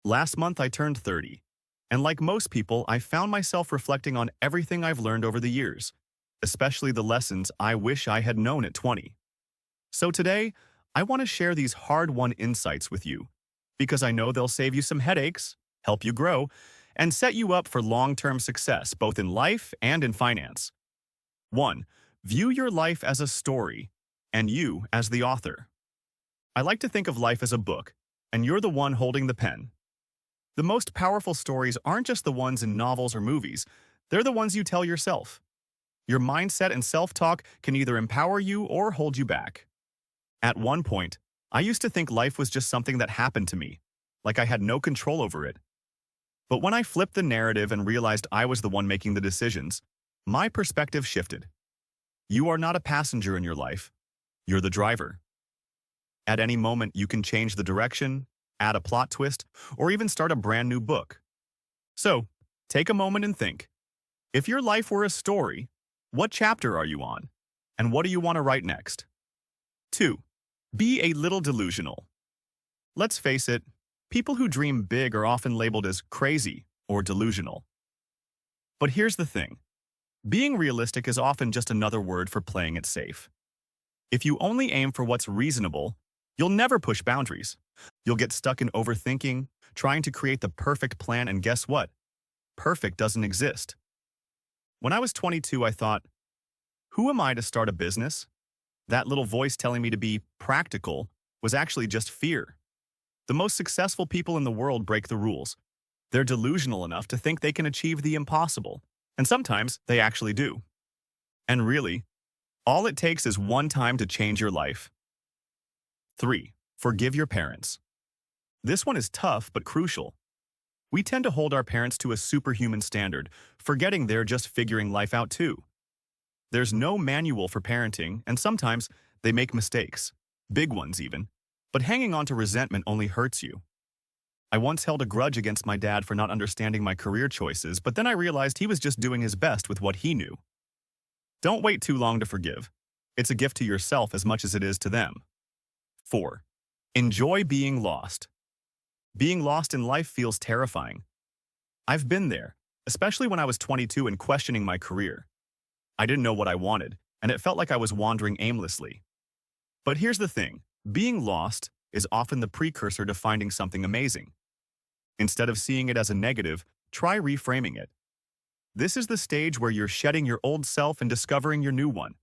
Last month I turned 30, and like most people, I found myself reflecting on everything I've learned over the years, especially the lessons I wish I had known at 20. So today, I want to share these hard-won insights with you, because I know they'll save you some headaches, help you grow, and set you up for long-term success both in life and in finance. 1. View your life as a story, and you as the author. I like to think of life as a book, and you're the one holding the pen. The most powerful stories aren't just the ones in novels or movies, they're the ones you tell yourself. Your mindset and self-talk can either empower you or hold you back. At one point, I used to think life was just something that happened to me, like I had no control over it. But when I flipped the narrative and realized I was the one making the decisions, my perspective shifted. You are not a passenger in your life, you're the driver. At any moment, you can change the direction, add a plot twist, or even start a brand new book. So, take a moment and think. If your life were a story, what chapter are you on? And what do you want to write next? 2. Be a little delusional. Let's face it, people who dream big are often labeled as crazy or delusional. But here's the thing. Being realistic is often just another word for playing it safe. If you only aim for what's reasonable, you'll never push boundaries. You'll get stuck in overthinking, trying to create the perfect plan, and guess what? Perfect doesn't exist. When I was 22, I thought, who am I to start a business? That little voice telling me to be practical was actually just fear. The most successful people in the world break the rules. They're delusional enough to think they can achieve the impossible, and sometimes they actually do. And really, all it takes is one time to change your life. 3. Forgive your parents. This one is tough but crucial. We tend to hold our parents to a superhuman standard, forgetting they're just figuring life out too. There's no manual for parenting, and sometimes they make mistakes, big ones even, but hanging on to resentment only hurts you. I once held a grudge against my dad for not understanding my career choices, but then I realized he was just doing his best with what he knew. Don't wait too long to forgive. It's a gift to yourself as much as it is to them. 4. Enjoy being lost. Being lost in life feels terrifying. I've been there, especially when I was 22 and questioning my career. I didn't know what I wanted, and it felt like I was wandering aimlessly. But here's the thing, being lost is often the precursor to finding something amazing. Instead of seeing it as a negative, try reframing it. This is the stage where you're shedding your old self and discovering your new one.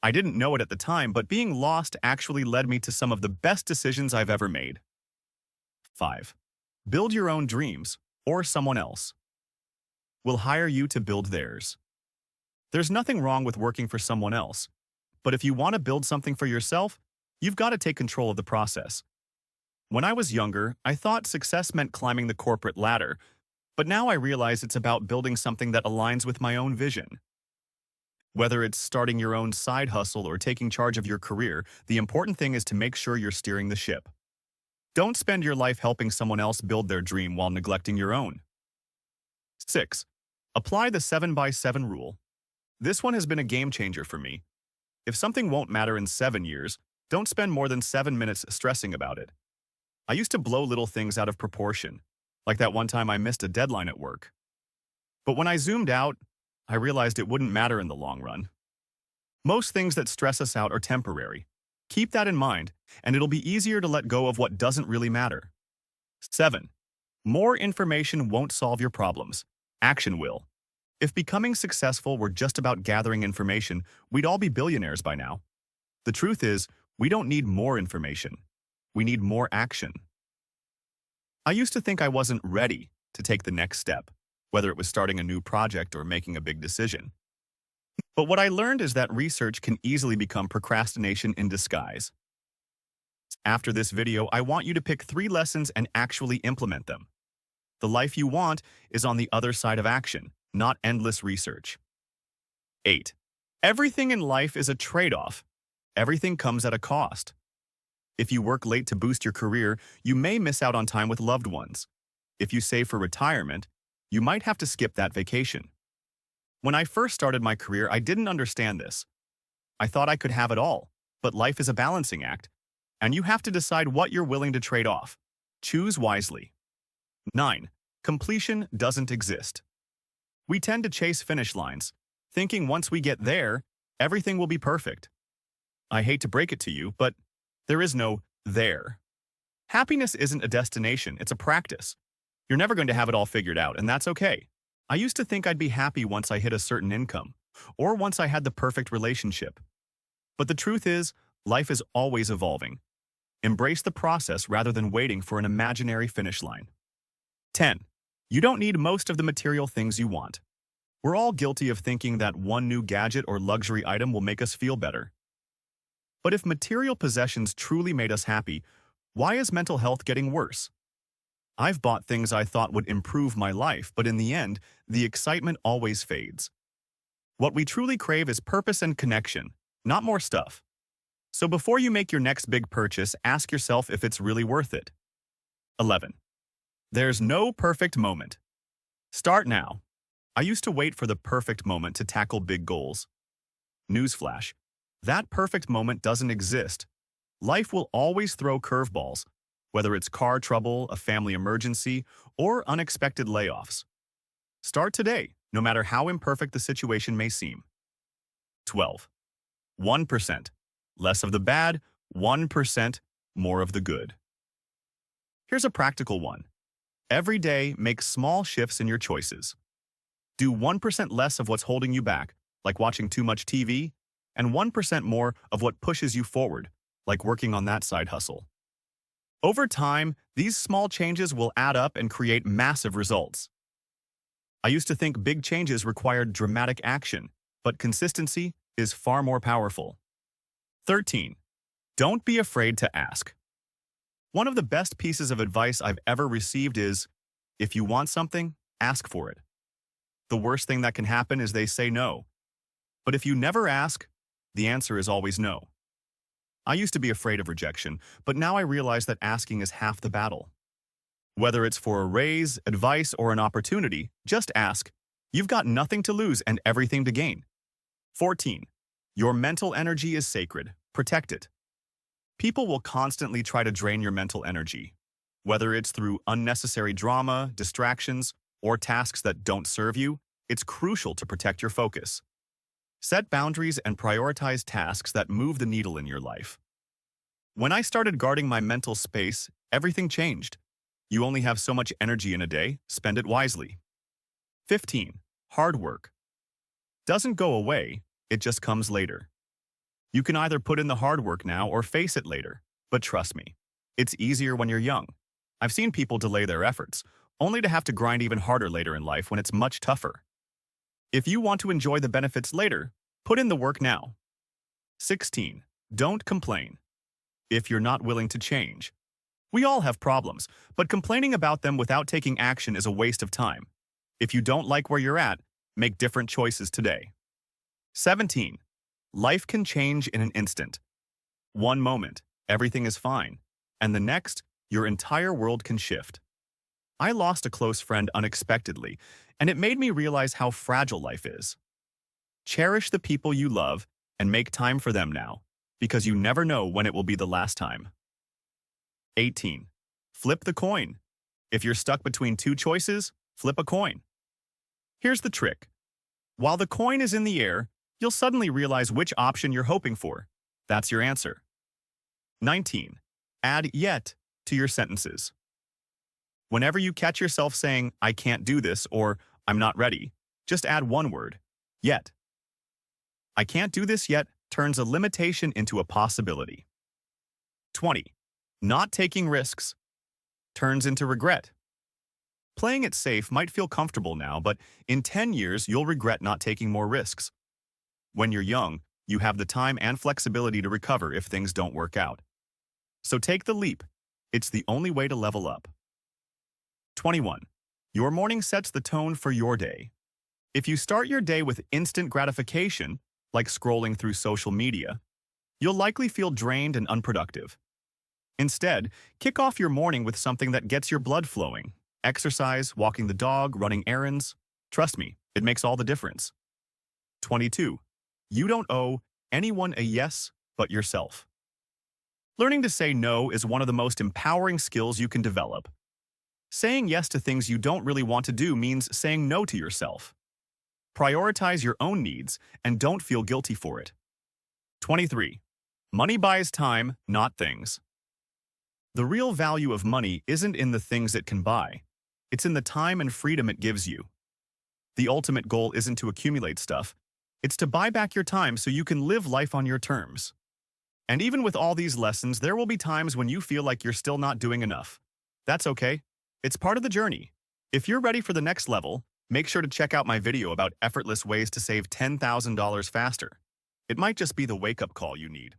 I didn't know it at the time, but being lost actually led me to some of the best decisions I've ever made. 5. Build your own dreams, or someone else will hire you to build theirs. There's nothing wrong with working for someone else, but if you want to build something for yourself, you've got to take control of the process. When I was younger, I thought success meant climbing the corporate ladder, but now I realize it's about building something that aligns with my own vision. Whether it's starting your own side hustle or taking charge of your career, the important thing is to make sure you're steering the ship. Don't spend your life helping someone else build their dream while neglecting your own. 6. Apply the 7x7 rule. This one has been a game changer for me. If something won't matter in 7 years, don't spend more than 7 minutes stressing about it. I used to blow little things out of proportion, like that one time I missed a deadline at work. But when I zoomed out, I realized it wouldn't matter in the long run. Most things that stress us out are temporary. Keep that in mind, and it'll be easier to let go of what doesn't really matter. 7. More information won't solve your problems. Action will. If becoming successful were just about gathering information, we'd all be billionaires by now. The truth is, we don't need more information. We need more action. I used to think I wasn't ready to take the next step, whether it was starting a new project or making a big decision. But what I learned is that research can easily become procrastination in disguise. After this video, I want you to pick 3 lessons and actually implement them. The life you want is on the other side of action, not endless research. 8. Everything in life is a trade-off. Everything comes at a cost. If you work late to boost your career, you may miss out on time with loved ones. If you save for retirement, you might have to skip that vacation. When I first started my career, I didn't understand this. I thought I could have it all, but life is a balancing act, and you have to decide what you're willing to trade off. Choose wisely. 9. Completion doesn't exist. We tend to chase finish lines, thinking once we get there, everything will be perfect. I hate to break it to you, but there is no there. Happiness isn't a destination, it's a practice. You're never going to have it all figured out, and that's okay. I used to think I'd be happy once I hit a certain income, or once I had the perfect relationship. But the truth is, life is always evolving. Embrace the process rather than waiting for an imaginary finish line. 10. You don't need most of the material things you want. We're all guilty of thinking that one new gadget or luxury item will make us feel better. But if material possessions truly made us happy, why is mental health getting worse? I've bought things I thought would improve my life, but in the end, the excitement always fades. What we truly crave is purpose and connection, not more stuff. So before you make your next big purchase, ask yourself if it's really worth it. 11. There's no perfect moment. Start now. I used to wait for the perfect moment to tackle big goals. Newsflash: that perfect moment doesn't exist. Life will always throw curveballs, whether it's car trouble, a family emergency, or unexpected layoffs. Start today, no matter how imperfect the situation may seem. 12. 1%. Less of the bad, 1% more of the good. Here's a practical one. Every day, make small shifts in your choices. Do 1% less of what's holding you back, like watching too much TV, and 1% more of what pushes you forward, like working on that side hustle. Over time, these small changes will add up and create massive results. I used to think big changes required dramatic action, but consistency is far more powerful. 13. Don't be afraid to ask. One of the best pieces of advice I've ever received is, if you want something, ask for it. The worst thing that can happen is they say no. But if you never ask, the answer is always no. I used to be afraid of rejection, but now I realize that asking is half the battle. Whether it's for a raise, advice, or an opportunity, just ask. You've got nothing to lose and everything to gain. 14. Your mental energy is sacred. Protect it. People will constantly try to drain your mental energy, whether it's through unnecessary drama, distractions, or tasks that don't serve you. It's crucial to protect your focus. Set boundaries and prioritize tasks that move the needle in your life. When I started guarding my mental space, everything changed. You only have so much energy in a day, spend it wisely. 15. Hard work doesn't go away, it just comes later. You can either put in the hard work now or face it later, but trust me, it's easier when you're young. I've seen people delay their efforts, only to have to grind even harder later in life when it's much tougher. If you want to enjoy the benefits later, put in the work now. 16. Don't complain if you're not willing to change. We all have problems, but complaining about them without taking action is a waste of time. If you don't like where you're at, make different choices today. 17. Life can change in an instant. One moment, everything is fine, and the next, your entire world can shift. I lost a close friend unexpectedly, and it made me realize how fragile life is. Cherish the people you love and make time for them now, because you never know when it will be the last time. 18. Flip the coin. If you're stuck between two choices, flip a coin. Here's the trick. While the coin is in the air, you'll suddenly realize which option you're hoping for. That's your answer. 19. Add yet to your sentences. Whenever you catch yourself saying, I can't do this, or I'm not ready, just add one word, yet. I can't do this yet turns a limitation into a possibility. 20. Not taking risks turns into regret. Playing it safe might feel comfortable now, but in 10 years, you'll regret not taking more risks. When you're young, you have the time and flexibility to recover if things don't work out. So take the leap. It's the only way to level up. 21. Your morning sets the tone for your day. If you start your day with instant gratification, like scrolling through social media, you'll likely feel drained and unproductive. Instead, kick off your morning with something that gets your blood flowing. Exercise, walking the dog, running errands. Trust me, it makes all the difference. 22. You don't owe anyone a yes but yourself. Learning to say no is one of the most empowering skills you can develop. Saying yes to things you don't really want to do means saying no to yourself. Prioritize your own needs and don't feel guilty for it. 23. Money buys time, not things. The real value of money isn't in the things it can buy. It's in the time and freedom it gives you. The ultimate goal isn't to accumulate stuff. It's to buy back your time so you can live life on your terms. And even with all these lessons, there will be times when you feel like you're still not doing enough. That's okay. It's part of the journey. If you're ready for the next level, make sure to check out my video about effortless ways to save $10,000 faster. It might just be the wake-up call you need.